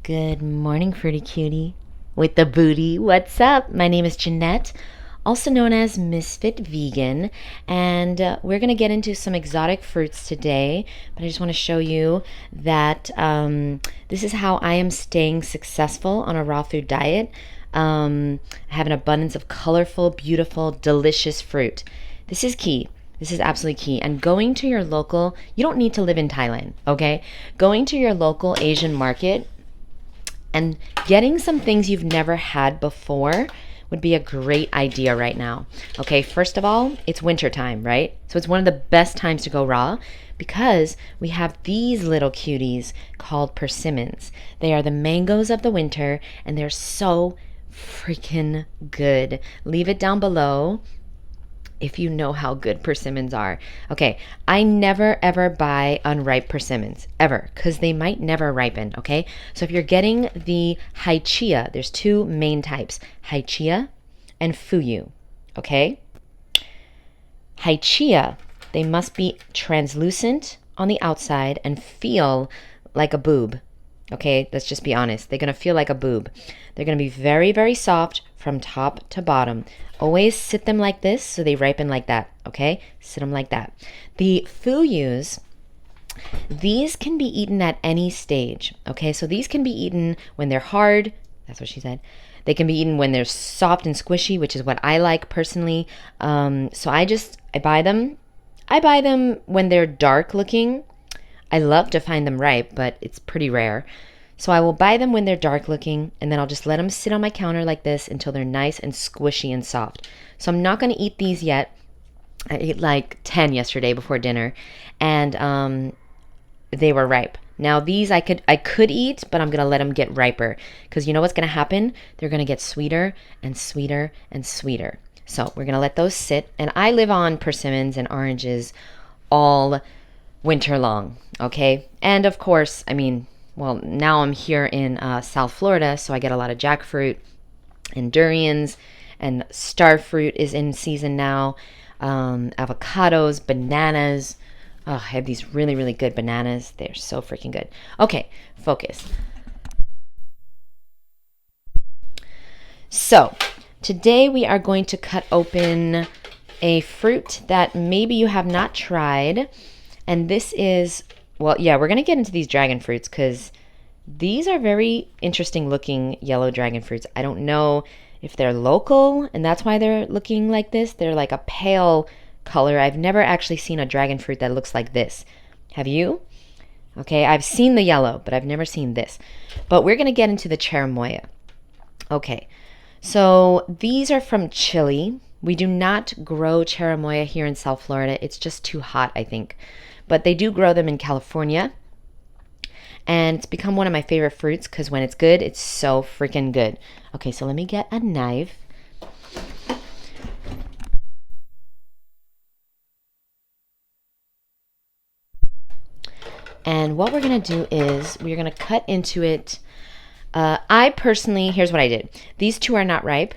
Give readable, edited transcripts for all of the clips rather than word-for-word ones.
Good morning, Fruity Cutie. With the booty, what's up? My name is Jeanette, also known as Ms.FitVegan, and we're going to get into some exotic fruits today. But I just want to show you that this is how I am staying successful on a raw food diet. I have an abundance of colorful, beautiful, delicious fruit. This is key. This is absolutely key. And going to your local, you don't need to live in Thailand, okay? Going to your local Asian market and getting some things you've never had before would be a great idea right now. Okay, first of all, it's winter time, right? So it's one of the best times to go raw because we have these little cuties called persimmons. They are the mangoes of the winter and they're so freaking good. Leave it down below if you know how good persimmons are. Okay, I never ever buy unripe persimmons, ever, because they might never ripen, okay? So if you're getting the Haichia, there's two main types, Haichia and Fuyu, okay? Haichia, they must be translucent on the outside and feel like a boob. Okay, let's just be honest. They're going to feel like a boob. They're going to be very, very soft from top to bottom. Always sit them like this so they ripen like that, okay? Sit them like that. The fuyus, these can be eaten at any stage, okay? So these can be eaten when they're hard. That's what she said. They can be eaten when they're soft and squishy, which is what I like personally. So I buy them. I buy them when they're dark looking. I love to find them ripe, but it's pretty rare. So I will buy them when they're dark looking, and then I'll just let them sit on my counter like this until they're nice and squishy and soft. So I'm not going to eat these yet. I ate like 10 yesterday before dinner, and they were ripe. Now these I could eat, but I'm going to let them get riper because you know what's going to happen? They're going to get sweeter and sweeter and sweeter. So we're going to let those sit, and I live on persimmons and oranges all winter long, okay? And of course, well, now I'm here in South Florida, so I get a lot of jackfruit and durians, and starfruit is in season now. Avocados, bananas. Oh, I have these really, really good bananas. They're so freaking good. Okay, focus. So, today we are going to cut open a fruit that maybe you have not tried. And this is, well, yeah, we're going to get into these dragon fruits because these are very interesting looking yellow dragon fruits. I don't know if they're local and that's why they're looking like this. They're like a pale color. I've never actually seen a dragon fruit that looks like this. Have you? Okay, I've seen the yellow, but I've never seen this. But we're going to get into the cherimoya. Okay, so these are from Chile. We do not grow cherimoya here in South Florida. It's just too hot, I think. But they do grow them in California. And it's become one of my favorite fruits because when it's good, it's so freaking good. Okay, so let me get a knife. And what we're going to do is we're going to cut into it. I personally, here's what I did. These two are not ripe.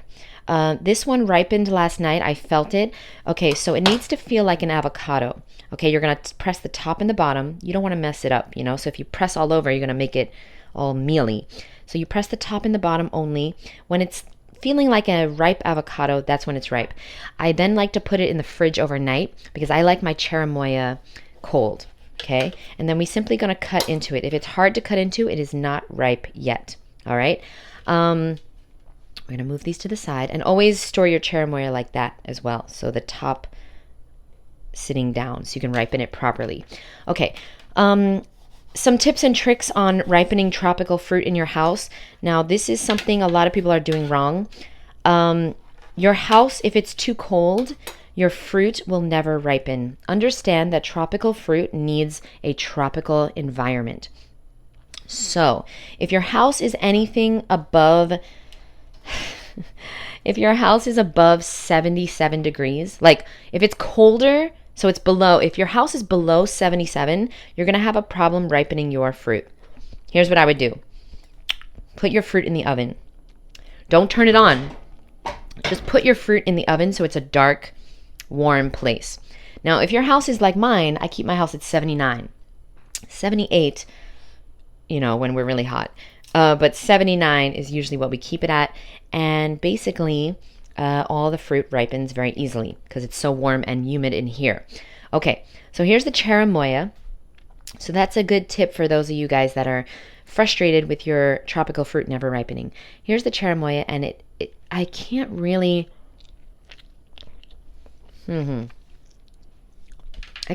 This one ripened last night. I felt it. Okay, so it needs to feel like an avocado. Okay, you're going to press the top and the bottom. You don't want to mess it up, So if you press all over, you're going to make it all mealy. So you press the top and the bottom only. When it's feeling like a ripe avocado, that's when it's ripe. I then like to put it in the fridge overnight because I like my cherimoya cold. Okay, and then we're simply going to cut into it. If it's hard to cut into, it is not ripe yet. All right. We're going to move these to the side and always store your cherimoya like that as well. So the top sitting down so you can ripen it properly. Okay. Some tips and tricks on ripening tropical fruit in your house. Now, this is something a lot of people are doing wrong. Your house, if it's too cold, your fruit will never ripen. Understand that tropical fruit needs a tropical environment. So, if your house is anything above if your house is above 77 degrees, like if it's colder, so it's below, if your house is below 77, you're going to have a problem ripening your fruit. Here's what I would do. Put your fruit in the oven. Don't turn it on. Just put your fruit in the oven so it's a dark, warm place. Now, if your house is like mine, I keep my house at 79. 78, when we're really hot. But 79 is usually what we keep it at. And basically, all the fruit ripens very easily because it's so warm and humid in here. Okay, so here's the cherimoya. So that's a good tip for those of you guys that are frustrated with your tropical fruit never ripening. Here's the cherimoya, and I can't really... I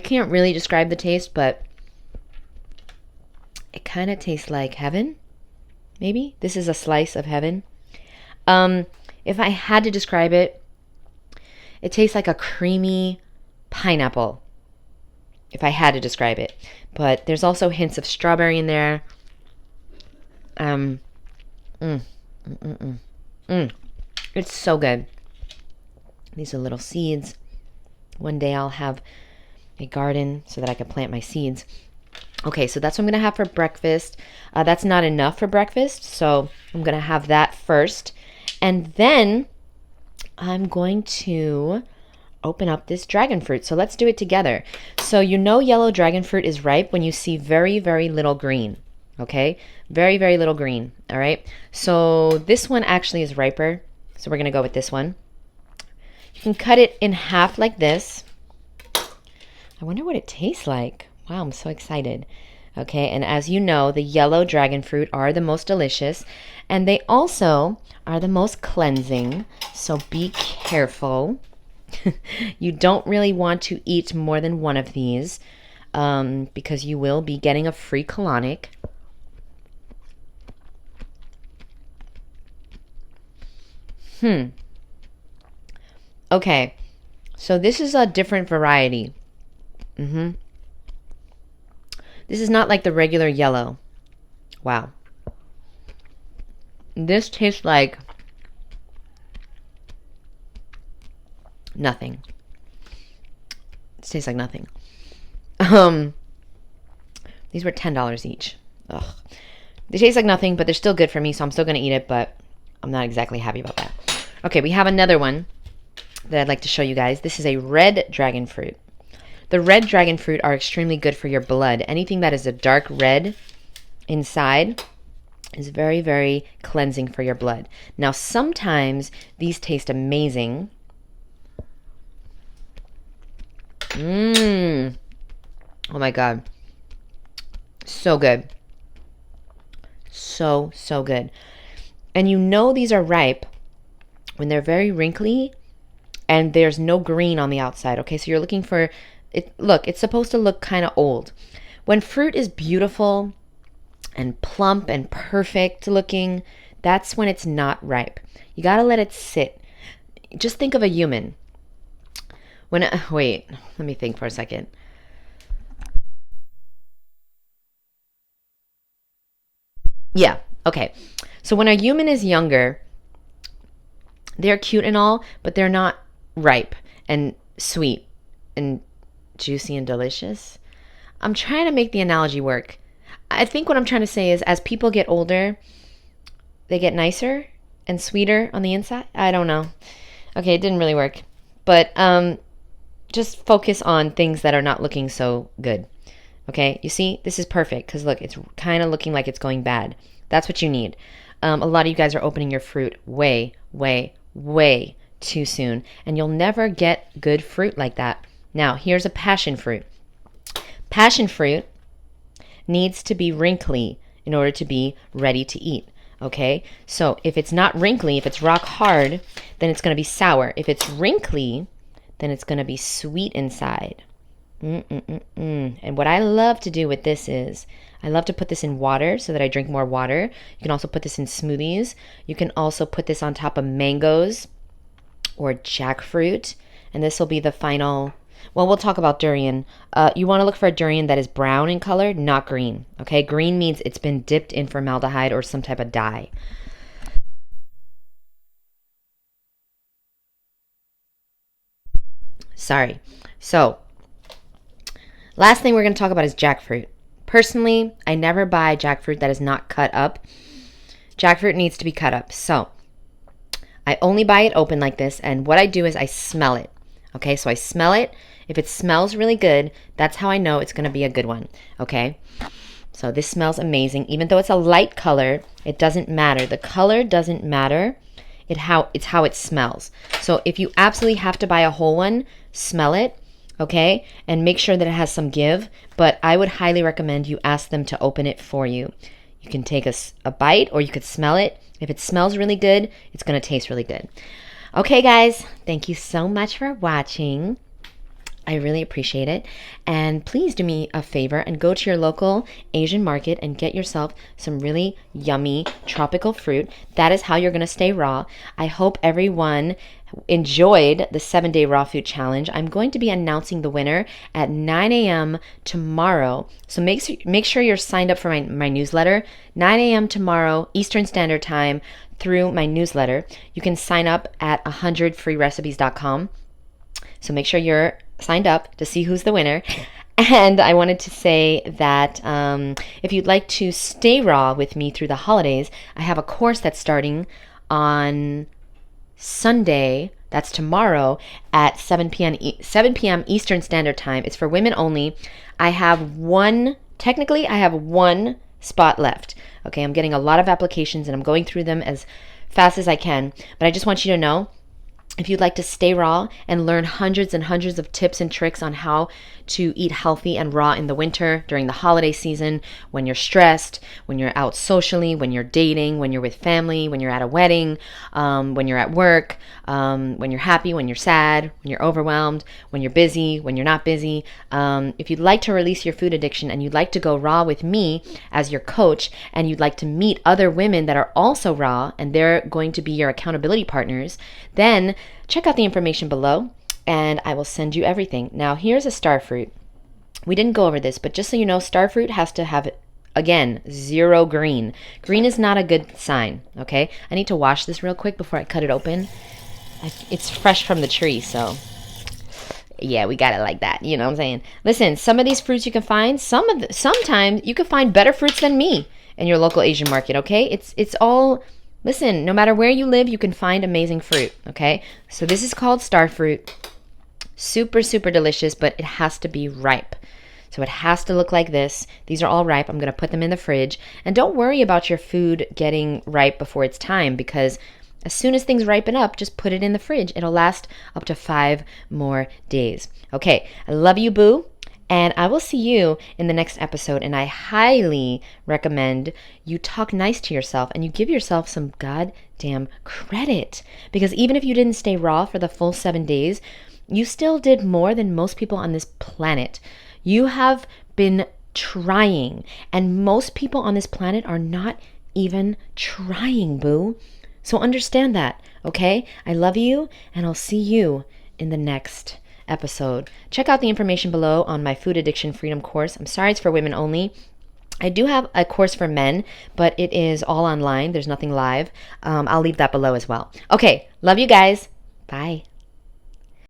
can't really describe the taste, but it kind of tastes like heaven, maybe. This is a slice of heaven. If I had to describe it, it tastes like a creamy pineapple, if I had to describe it. But there's also hints of strawberry in there. It's so good. These are little seeds. One day I'll have a garden so that I can plant my seeds. Okay, so that's what I'm going to have for breakfast. That's not enough for breakfast, so I'm going to have that first. And then I'm going to open up this dragon fruit. So let's do it together. So you know yellow dragon fruit is ripe when you see very, very little green. Okay? Very, very little green. All right? So this one actually is riper. So we're going to go with this one. You can cut it in half like this. I wonder what it tastes like. Wow, I'm so excited. Okay, and as you know, the yellow dragon fruit are the most delicious, and they also are the most cleansing, so be careful. You don't really want to eat more than one of these because you will be getting a free colonic. Okay, so this is a different variety. This is not like the regular yellow. Wow. This tastes like nothing. This tastes like nothing. These were $10 each. Ugh. They taste like nothing, but they're still good for me, so I'm still going to eat it, but I'm not exactly happy about that. Okay, we have another one that I'd like to show you guys. This is a red dragon fruit. The red dragon fruit are extremely good for your blood. Anything that is a dark red inside is very, very cleansing for your blood. Now, sometimes these taste amazing. Oh my God. So good. So, so good. And you know these are ripe when they're very wrinkly and there's no green on the outside. Okay, so you're looking for it. Look, it's supposed to look kind of old. When fruit is beautiful and plump and perfect looking, that's when it's not ripe. You got to let it sit. Just think of a human. Wait, let me think for a second. Yeah, okay. So when a human is younger, they're cute and all, but they're not ripe and sweet and juicy and delicious. I'm trying to make the analogy work. I think what I'm trying to say is as people get older, they get nicer and sweeter on the inside. I don't know. Okay, it didn't really work. But just focus on things that are not looking so good. Okay, you see, this is perfect because look, it's kind of looking like it's going bad. That's what you need. A lot of you guys are opening your fruit way, way, way too soon, and you'll never get good fruit like that. Now, here's a passion fruit. Passion fruit needs to be wrinkly in order to be ready to eat. Okay, so if it's not wrinkly, if it's rock hard, then it's going to be sour. If it's wrinkly, then it's going to be sweet inside. And what I love to do with this is I love to put this in water so that I drink more water. You can also put this in smoothies. You can also put this on top of mangoes or jackfruit. And this will be the final. Well, we'll talk about durian. You want to look for a durian that is brown in color, not green. Okay, green means it's been dipped in formaldehyde or some type of dye. Sorry. So, last thing we're going to talk about is jackfruit. Personally, I never buy jackfruit that is not cut up. Jackfruit needs to be cut up. So, I only buy it open like this, and what I do is I smell it. Okay, so I smell it. If it smells really good, that's how I know it's going to be a good one. Okay, So this smells amazing. Even though it's a light color, it doesn't matter. The color doesn't matter. It's how it smells. So if you absolutely have to buy a whole one, smell it, okay? And make sure that it has some give. But I would highly recommend you ask them to open it for you. You can take a bite or you could smell it. If it smells really good, it's going to taste really good. Okay, guys, thank you so much for watching. I really appreciate it. And please do me a favor and go to your local Asian market and get yourself some really yummy tropical fruit. That is how you're going to stay raw. I hope everyone enjoyed the 7-day raw food challenge. I'm going to be announcing the winner at 9 a.m. tomorrow. So make sure you're signed up for my newsletter. 9 a.m. tomorrow, Eastern Standard Time, through my newsletter. You can sign up at 100freerecipes.com. So make sure you're signed up to see who's the winner. And I wanted to say that if you'd like to stay raw with me through the holidays, I have a course that's starting on Sunday. That's tomorrow at 7 p.m. Eastern Standard Time. It's for women only. I have one spot left. Okay, I'm getting a lot of applications and I'm going through them as fast as I can. But I just want you to know, if you'd like to stay raw and learn hundreds and hundreds of tips and tricks on how to eat healthy and raw in the winter, during the holiday season, when you're stressed, when you're out socially, when you're dating, when you're with family, when you're at a wedding, when you're at work, when you're happy, when you're sad, when you're overwhelmed, when you're busy, when you're not busy. If you'd like to release your food addiction and you'd like to go raw with me as your coach, and you'd like to meet other women that are also raw and they're going to be your accountability partners, then check out the information below and I will send you everything. Now, here's a starfruit. We didn't go over this, but just so you know, starfruit has to have, again, 0 green. Green is not a good sign, okay? I need to wash this real quick before I cut it open. It's fresh from the tree, so yeah, we got it like that. You know what I'm saying? Listen, some of these fruits you can find, sometimes you can find better fruits than me in your local Asian market, okay? It's all... Listen, no matter where you live, you can find amazing fruit, okay? So this is called starfruit. Super, super delicious, but it has to be ripe. So it has to look like this. These are all ripe. I'm going to put them in the fridge. And don't worry about your food getting ripe before it's time, because as soon as things ripen up, just put it in the fridge. It'll last up to 5 more days. Okay, I love you, boo. And I will see you in the next episode. And I highly recommend you talk nice to yourself and you give yourself some goddamn credit. Because even if you didn't stay raw for the full 7 days, you still did more than most people on this planet. You have been trying. And most people on this planet are not even trying, boo. So understand that, okay? I love you, and I'll see you in the next episode. Check out the information below on my food addiction freedom course. I'm sorry it's for women only. I do have a course for men, but it is all online. There's nothing live. I'll leave that below as well. Okay, love you guys. Bye.